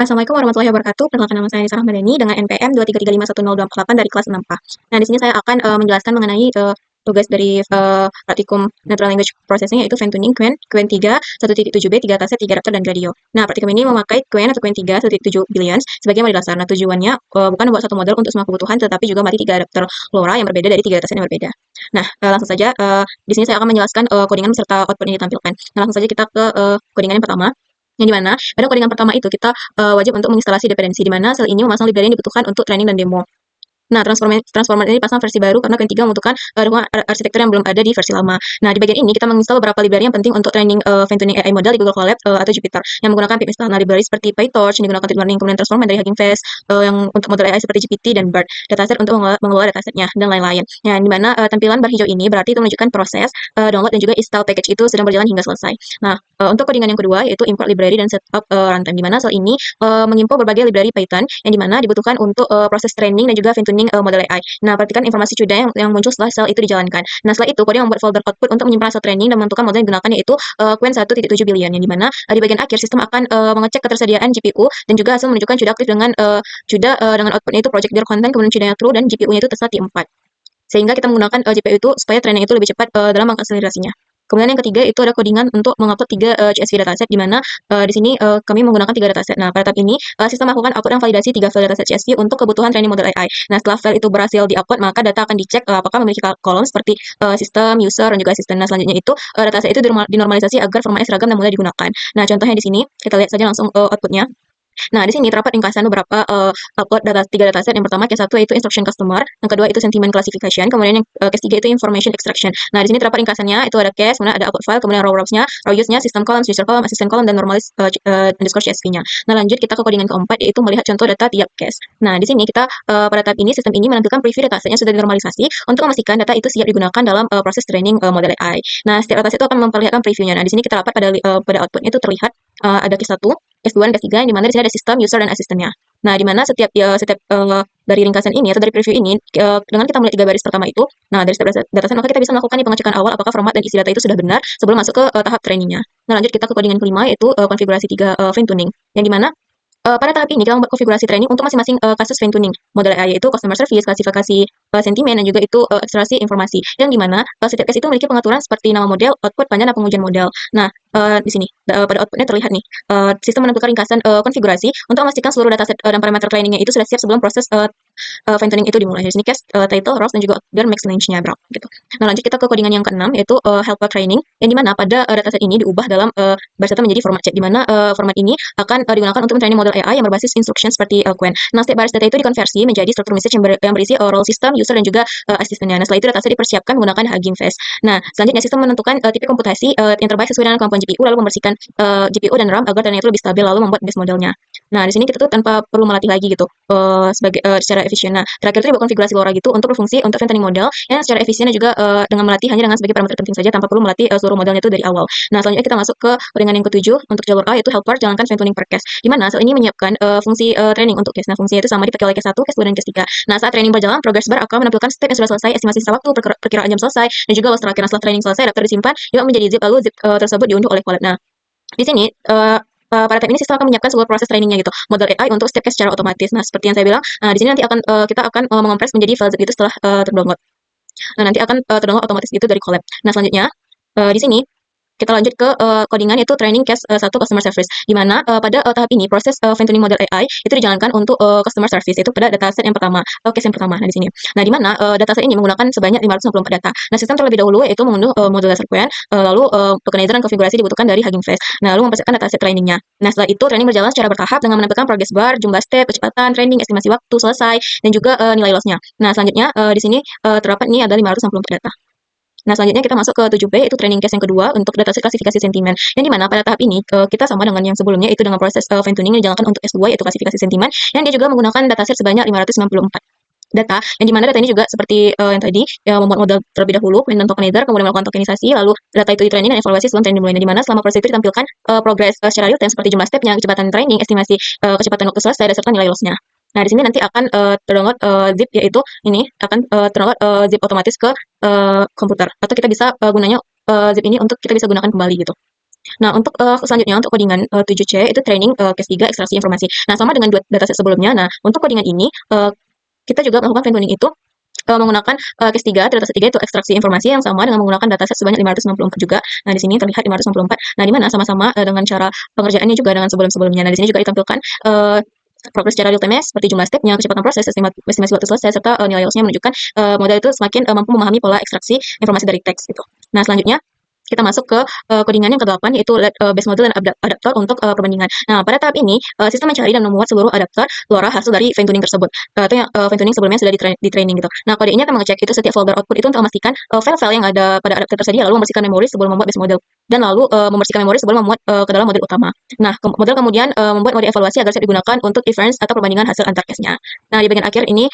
Assalamualaikum warahmatullahi wabarakatuh. Perkenalkan nama saya Sarah Madani dengan NPM 233510248 dari kelas 6A. Nah, di sini saya akan menjelaskan mengenai tugas dari praktikum Natural Language Processing yaitu Fine Tuning Qwen 3, 1.7b, 3 dataset, 3 raptor, dan radio. Nah, praktikum ini memakai Qwen atau Qwen 3, 1.7 billions sebagai model dasar. Nah, tujuannya bukan membuat satu model untuk semua kebutuhan, tetapi juga melatih 3 adapter LoRa yang berbeda dari 3 dataset yang berbeda. Nah, langsung saja di sini saya akan menjelaskan codingan beserta output yang ditampilkan. Nah, langsung saja kita ke codingan yang pertama. Yang dimana pada codingan pertama itu kita wajib untuk menginstalasi dependensi, di mana sel ini memasang library yang dibutuhkan untuk training dan demo. Nah, transformer ini dipasang versi baru karena Qwen 3 membutuhkan dukungan arsitektur yang belum ada di versi lama. Nah, di bagian ini kita menginstal beberapa library yang penting untuk training fine tuning AI model di Google Colab atau Jupyter yang menggunakan PIP install. Nah, library seperti PyTorch yang digunakan deep learning, kemudian transformer dari Hugging Face yang untuk model AI seperti GPT dan BERT, dataset untuk mengelola datasetnya dan lain-lain. Nah, di mana tampilan bar hijau ini berarti itu menunjukkan proses download dan juga install package itu sedang berjalan hingga selesai. Nah, untuk codingan yang kedua yaitu import library dan setup runtime, di mana sel ini mengimport berbagai library Python yang dimana dibutuhkan untuk proses training dan juga fine tuning model AI. Nah, perhatikan informasi CUDA yang muncul setelah sel itu dijalankan. Nah, setelah itu kode membuat folder output untuk menyimpan hasil training dan menentukan model yang digunakan yaitu Qwen 1.7 billion, yang dimana di bagian akhir sistem akan mengecek ketersediaan GPU dan juga hasil menunjukkan CUDA aktif dengan dengan outputnya itu project dir content, kemudian CUDA-nya true dan GPU-nya itu terserah di 4. Sehingga kita menggunakan GPU itu supaya training itu lebih cepat dalam mengakselerasinya. Kemudian yang ketiga itu ada codingan untuk mengupload 3 CSV dataset, di mana di sini kami menggunakan 3 dataset. Nah, pada tahap ini sistem melakukan upload dan validasi 3 file dataset CSV untuk kebutuhan training model AI. Nah, setelah file itu berhasil diupload, maka data akan dicek apakah memiliki kolom seperti sistem, user, dan juga asisten. Nah, selanjutnya itu dataset itu dinormalisasi agar formatnya seragam dan mudah digunakan. Nah, contohnya di sini kita lihat saja langsung outputnya. Nah, di sini terdapat ringkasan beberapa upload 3 dataset. Yang pertama case 1 yaitu instruction customer, yang kedua itu sentiment classification, kemudian yang case 3 itu information extraction. Nah, di sini terdapat ringkasannya, itu ada case, kemudian ada upload file, kemudian row rows-nya, row use-nya, system column, user column, assistant column, dan normalis underscore CSV-nya. Nah, lanjut kita ke codingan keempat yaitu melihat contoh data tiap case. Nah, di sini kita pada tahap ini sistem ini menampilkan preview dataset yang sudah dinormalisasi untuk memastikan data itu siap digunakan dalam proses training model AI. Nah, setiap dataset itu akan memperlihatkan previewnya. Nah, di sini kita dapat pada outputnya itu terlihat ada case 1, case 2, dan case 3, yang dimana di sini ada sistem, user, dan asistennya. Nah, di mana setiap dari ringkasan ini atau dari preview ini, dengan kita melihat 3 baris pertama itu, nah dari setiap dataset maka kita bisa melakukan pengecekan awal apakah format dan isi data itu sudah benar sebelum masuk ke tahap trainingnya. Nah, lanjut kita ke codingan kelima yaitu konfigurasi 3 fine tuning, yang dimana pada tahap ini kita membuat konfigurasi training untuk masing-masing kasus fine tuning model AI, yaitu customer service, klasifikasi sentimen, dan juga itu ekstraksi informasi, yang dimana setiap case itu memiliki pengaturan seperti nama model, output, panjang, dan pengujian model. Nah, di sini pada outputnya terlihat nih sistem menentukan ringkasan konfigurasi untuk memastikan seluruh dataset dan parameter trainingnya itu sudah siap sebelum proses fine tuning itu dimulai. Di sini case title, rows, dan juga dan max range-nya berapa gitu. Nah, lanjut kita ke codingan yang keenam yaitu helper training, yang dimana pada dataset ini diubah dalam baris data menjadi format chat, dimana format ini akan digunakan untuk training model AI yang berbasis instruction seperti Qwen. Nah, setiap baris data itu dikonversi menjadi struktur message yang berisi role system, user, dan juga asistennya. Nah, setelah itu dataset dipersiapkan menggunakan Hugging Face. Nah, selanjutnya sistem menentukan tipe komputasi yang terbaik sesuai dengan kemampuan GPU, lalu membersihkan GPU dan RAM agar training itu lebih stabil, lalu membuat base modelnya. Nah, di sini kita tuh tanpa perlu melatih lagi gitu sebagai secara efisien. Nah, terakhir itu dibuat konfigurasi LoRa gitu untuk berfungsi untuk fine tuning model yang secara efisien dan juga dengan melatih hanya dengan sebagai parameter penting saja tanpa perlu melatih seluruh modelnya itu dari awal. Nah, selanjutnya kita masuk ke codingan yang ketujuh untuk jalur A yaitu helper jalankan fine tuning per case, di mana sel ini menyiapkan fungsi training untuk case. Nah, fungsinya itu sama dipakai oleh case 1, case 2, dan case 3. Nah, saat training berjalan, progress bar akan menampilkan step yang sudah selesai, estimasi sisa waktu, perkiraan jam selesai, dan juga loss terakhir. Nah, setelah training selesai, daftar disimpan juga menjadi zip, lalu zip tersebut diunduh oleh Colab. Nah, di sini pada tahap ini sistem akan menyiapkan seluruh proses trainingnya gitu, model AI untuk setiap case secara otomatis. Nah, seperti yang saya bilang, di sini nanti kita akan mengompres menjadi file zip itu setelah terdownload. Nah, nanti akan terdownload otomatis itu dari Colab. Nah, selanjutnya di sini kita lanjut ke codingan yaitu training case 1 customer service, di mana pada tahap ini proses fine tuning model AI itu dijalankan untuk customer service, itu pada dataset yang pertama, case yang pertama. Nah, di sini. Nah, di mana dataset ini menggunakan sebanyak 564 data. Nah, sistem terlebih dahulu yaitu mengunduh model dasar Qwen, lalu organizer dan konfigurasi dibutuhkan dari Hugging Face. Nah, lalu mempersiapkan dataset trainingnya. Nah, setelah itu training berjalan secara bertahap dengan menampilkan progress bar, jumlah step, kecepatan training, estimasi waktu selesai, dan juga nilai loss-nya. Nah, selanjutnya di sini terdapat ini ada 564 data. Nah, selanjutnya kita masuk ke 7B, itu training case yang kedua untuk dataset klasifikasi sentimen, yang dimana pada tahap ini kita sama dengan yang sebelumnya, itu dengan proses fine tuning yang dijalankan untuk S2 yaitu klasifikasi sentimen, yang dia juga menggunakan dataset sebanyak 594 data, yang dimana data ini juga seperti yang tadi membuat model terlebih dahulu, kemudian tokenizer, kemudian melakukan tokenisasi, lalu data itu di training dan evaluasi sebelum training dimulai. Di mana selama proses itu ditampilkan progres secara real time seperti jumlah stepnya, kecepatan training, estimasi kecepatan waktu selesai, serta nilai loss-nya. Nah, di sini nanti akan terdownload zip, yaitu ini akan terdownload zip otomatis ke komputer, atau kita bisa gunanya zip ini untuk kita bisa gunakan kembali gitu. Nah, untuk selanjutnya untuk codingan 7C itu training case 3 ekstraksi informasi. Nah, sama dengan dua dataset sebelumnya. Nah, untuk codingan ini kita juga melakukan fine tuning itu menggunakan case 3, dataset 3 itu ekstraksi informasi yang sama dengan menggunakan dataset sebanyak 564 juga. Nah, di sini terlihat 564. Nah, di mana sama-sama dengan cara pengerjaannya juga dengan sebelum-sebelumnya. Nah, di sini juga ditampilkan progres secara real time seperti jumlah stepnya, kecepatan proses, estimasi waktu selesai, serta nilai lossnya menunjukkan model itu semakin mampu memahami pola ekstraksi informasi dari teks gitu. Nah, selanjutnya kita masuk ke codingan yang ke-8 yaitu base model dan adaptor untuk perbandingan. Nah, pada tahap ini sistem mencari dan memuat seluruh adaptor LoRa hasil dari fine tuning tersebut. Itu yang fine tuning sebelumnya sudah di training gitu. Nah, kode ini akan mengecek itu setiap folder output itu untuk memastikan file-file yang ada pada adaptor tersedia, lalu membersihkan memori sebelum membuat base model dan lalu membersihkan memori sebelum memuat ke dalam model utama. Nah, model kemudian membuat mode evaluasi agar siap digunakan untuk inference atau perbandingan hasil antar case-nya. Nah, di bagian akhir ini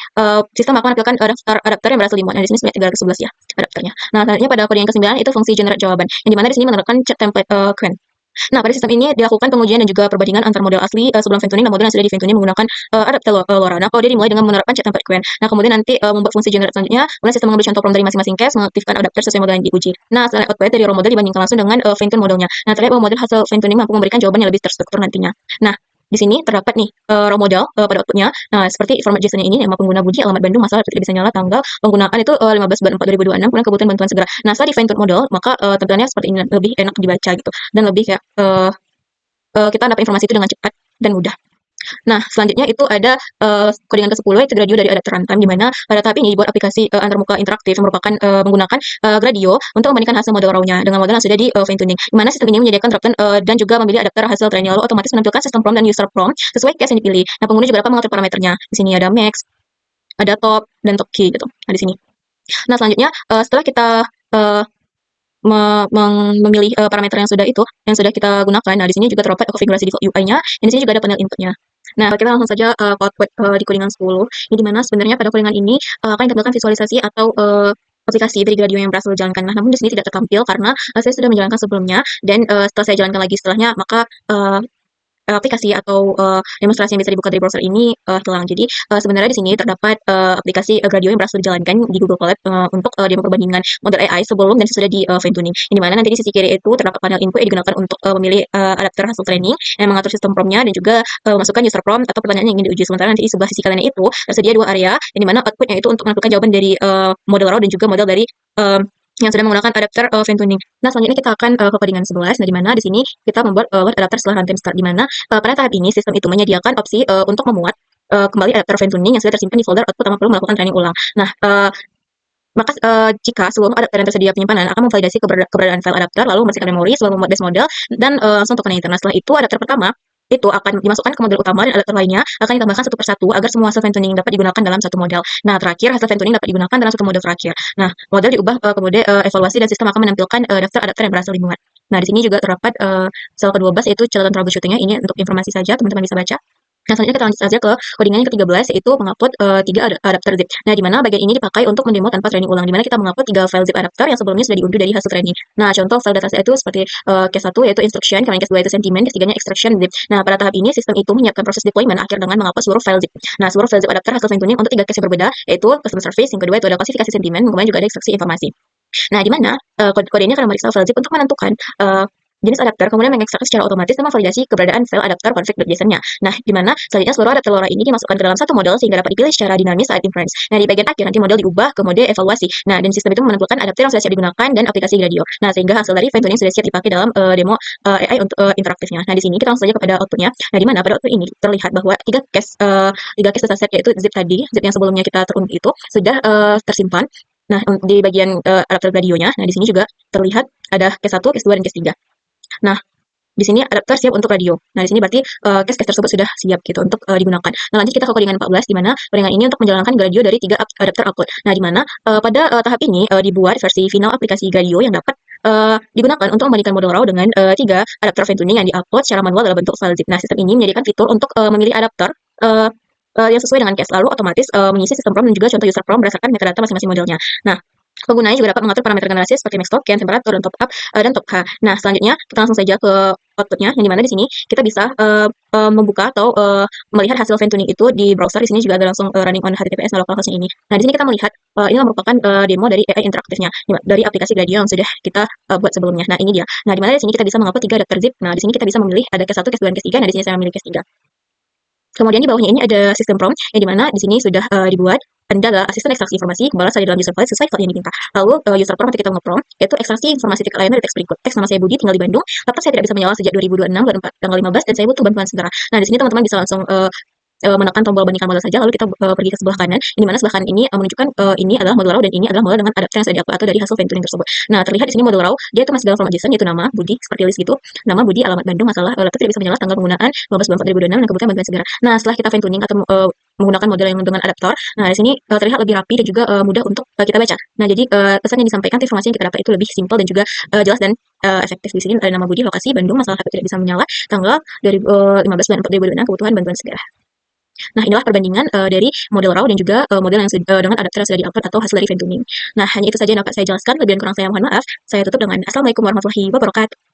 sistem akan menampilkan adaptor yang berhasil dimuat. Nah, di sini sebanyak 311 ya adaptornya. Nah, selanjutnya pada kode yang ke-9 itu fungsi generate jawaban, yang dimana di sini menerapkan chat template Qwen. Nah, pada sistem ini dilakukan pengujian dan juga perbandingan antar model asli sebelum fine tuning dan model yang sudah di fine tuning menggunakan adapter LoRa. Nah, kode dimulai dengan menerapkan chat template Qwen. Nah, kemudian nanti membuat fungsi generate selanjutnya, kemudian sistem mengambil contoh prompt dari masing-masing case, mengaktifkan adapter sesuai model yang diuji. Nah, setelah output dari raw model dibandingkan langsung dengan fine tune modelnya. Nah, terlihat bahwa model hasil fine tuning mampu memberikan jawaban yang lebih terstruktur nantinya. Nah, di sini terdapat nih raw model pada outputnya. Nah, seperti format JSON-nya ini, nama pengguna Budi, alamat Bandung, masalah tidak bisa nyala, tanggal penggunaan itu 15/4/2026, kemudian kebutuhan bantuan segera. Nah, setelah di fine tune model, maka tampilannya seperti ini, lebih enak dibaca gitu, dan lebih kayak kita dapat informasi itu dengan cepat dan mudah. Nah, selanjutnya itu ada codingan ke-10 yaitu Gradio dari adapter runtime, di mana pada tahap ini dibuat aplikasi antarmuka interaktif yang merupakan menggunakan Gradio untuk membandingkan hasil model raw-nya dengan model yang sudah di fine tuning. Di mana sistem ini menyediakan dropdown dan juga memilih adapter hasil training, lalu otomatis menampilkan sistem prompt dan user prompt sesuai case yang dipilih. Nah, pengguna juga dapat mengatur parameternya. Di sini ada max, ada top, dan top key gitu. Nah, di sini. Nah, selanjutnya setelah kita uh, memilih parameter yang sudah kita gunakan. Nah, di sini juga terdapat konfigurasi default UI-nya, dan di sini juga ada panel input-nya. Nah, kita langsung saja ke output di codingan 10. Ini di mana sebenarnya pada codingan ini akan ditampilkan visualisasi atau aplikasi dari Gradio yang berhasil dijalankan. Nah, namun di sini tidak tertampil karena saya sudah menjalankan sebelumnya, dan setelah saya jalankan lagi setelahnya, maka aplikasi atau demonstrasi yang bisa dibuka dari browser ini hilang. Jadi sebenarnya di sini terdapat aplikasi Gradio yang berhasil dijalankan di Google Colab untuk demo perbandingan model AI sebelum dan sesudah di fine tuning. Di mana nanti di sisi kiri itu terdapat panel input yang digunakan untuk memilih adapter hasil training yang mengatur sistem prompt-nya dan juga masukkan user prompt atau pertanyaan yang ingin diuji. Sementara nanti di sebelah sisi kanan itu tersedia dua area, yang dimana outputnya itu untuk menampilkan jawaban dari model raw dan juga model dari yang sudah menggunakan adapter fine tuning. Nah, selanjutnya kita akan ke codingan 11. Nah, di mana di sini kita membuat word adapter setelah runtime start, di mana pada tahap ini sistem itu menyediakan opsi untuk memuat kembali adapter fine tuning yang sudah tersimpan di folder output tanpa perlu melakukan training ulang. Nah, maka jika seluruh adapter yang tersedia penyimpanan akan memvalidasi keberadaan file adapter, lalu membersihkan memori sebelum membuat base model dan langsung token internet. Setelah itu adapter pertama itu akan dimasukkan ke model utama, dan adapter lainnya akan ditambahkan satu persatu agar semua hasil fine tuning dapat digunakan dalam satu model. Nah, terakhir hasil fine tuning dapat digunakan dalam satu model terakhir. Nah, model diubah ke mode evaluasi dan sistem akan menampilkan daftar adapter yang berhasil dimuat. Nah, di sini juga terdapat sel ke-12 yaitu catatan troubleshooting-nya. Ini untuk informasi saja, teman-teman bisa baca. Nah, selanjutnya kita lanjut saja ke codingan yang ke-13 yaitu mengupload 3 adapter zip. Nah, di mana bagian ini dipakai untuk mendemo tanpa training ulang, di mana kita mengupload 3 file zip adapter yang sebelumnya sudah diunduh dari hasil training. Nah, contoh file dataset itu seperti case 1 yaitu instruction, kemudian case 2 itu sentiment, case 3-nya extraction zip. Nah, pada tahap ini sistem itu menyiapkan proses deployment akhir dengan mengupload seluruh file zip. Nah, seluruh file zip adapter hasil fine tuning untuk 3 case yang berbeda, yaitu customer service, yang kedua itu ada klasifikasi sentiment, kemudian juga ada ekstraksi informasi. Nah, di mana kode ini akan memeriksa file zip untuk menentukan jenis adapter, kemudian mengekstrak secara otomatis dan memvalidasi keberadaan file adapter config.json-nya. Nah, di mana selanjutnya seluruh adapter LoRa ini dimasukkan ke dalam satu model sehingga dapat dipilih secara dinamis saat inference. Nah, di bagian akhir nanti model diubah ke mode evaluasi. Nah, dan sistem itu menentukan adapter yang sudah siap digunakan dan aplikasi Gradio. Nah, sehingga hasil dari fine tuning sudah siap dipakai dalam demo AI untuk interaktifnya. Nah, di sini kita langsung saja kepada outputnya. Nah, di mana pada output ini terlihat bahwa tiga case dataset yaitu zip tadi, zip yang sebelumnya kita terunduh itu sudah tersimpan. Nah, di bagian adapter Gradionya, nah di sini juga terlihat ada case 1, case 2, dan case 3. Nah, di sini adapter siap untuk radio. Nah, di sini berarti case-case tersebut sudah siap gitu untuk digunakan. Nah, lanjut kita ke codingan 14, di mana codingan ini untuk menjalankan Gradio dari 3 adapter output. Nah, di mana pada tahap ini dibuat versi final aplikasi Gradio yang dapat digunakan untuk membandingkan model raw dengan 3 adapter fine tuning yang diupload secara manual dalam bentuk file zip. Nah, sistem ini menyediakan fitur untuk memilih adapter yang sesuai dengan case, lalu otomatis mengisi sistem prompt dan juga contoh user prompt berdasarkan metadata masing-masing modelnya. Nah, Penggunanya juga dapat mengatur parameter generasi seperti max top, scan, temperatur, dan top up, dan top H. Nah, selanjutnya kita langsung saja ke outputnya, yang dimana di sini kita bisa membuka atau melihat hasil fan tuning itu di browser. Di sini juga ada langsung running on HTTPS local hostnya ini. Nah, di sini kita melihat ini merupakan demo dari AI interaktifnya dari aplikasi Gradio yang sudah kita buat sebelumnya. Nah, ini dia. Nah, di mana di sini kita bisa mengupload 3 adapter zip. Nah, di sini kita bisa memilih ada case 1, case 2, dan case 3. Nah, di sini saya memilih case 3. Kemudian di bawahnya ini ada sistem prompt yang dimana di sini sudah dibuat adalah asisten ekstraksi informasi pembalasan di dalam user file sesuai file yang diminta. Lalu user prompt atau kita nge-prompt yaitu ekstraksi informasi tiket layanan dari teks berikut. Teks: nama saya Budi, tinggal di Bandung. Laptop saya tidak bisa menyala sejak 2026 bulan 4 tanggal 15 dan saya butuh bantuan segera. Nah, di sini teman-teman bisa langsung menekan tombol bandingkan model saja, lalu kita pergi ke sebelah kanan, di mana sebelah kanan ini menunjukkan ini adalah model raw dan ini adalah model dengan adapter yang sudah di-upload atau dari hasil fan tuning tersebut. Nah, terlihat di sini model raw, dia itu masih dalam format JSON, yaitu nama Budi, seperti list gitu, nama Budi, alamat Bandung, masalah laptop tidak bisa menyala, tanggal penggunaan 15/4/2026 dan kebutuhan bantuan segera. Nah, setelah kita fan tuning atau menggunakan model yang dengan adaptor, nah di sini terlihat lebih rapi dan juga mudah untuk kita baca. Nah, jadi pesan yang disampaikan, informasi yang kita dapat itu lebih simpel dan juga jelas dan efektif. Di sini ada nama Budi, lokasi Bandung, masalah HP tidak bisa menyala, tanggal 15/4/2026, kebutuhan bantuan segera. Nah, inilah perbandingan dari model raw dan juga model yang dengan adapter yang sudah di-upload atau hasil dari fan tuning. Nah, hanya itu saja yang dapat saya jelaskan. Lebih dan kurang saya mohon maaf. Saya tutup dengan Assalamualaikum warahmatullahi wabarakatuh.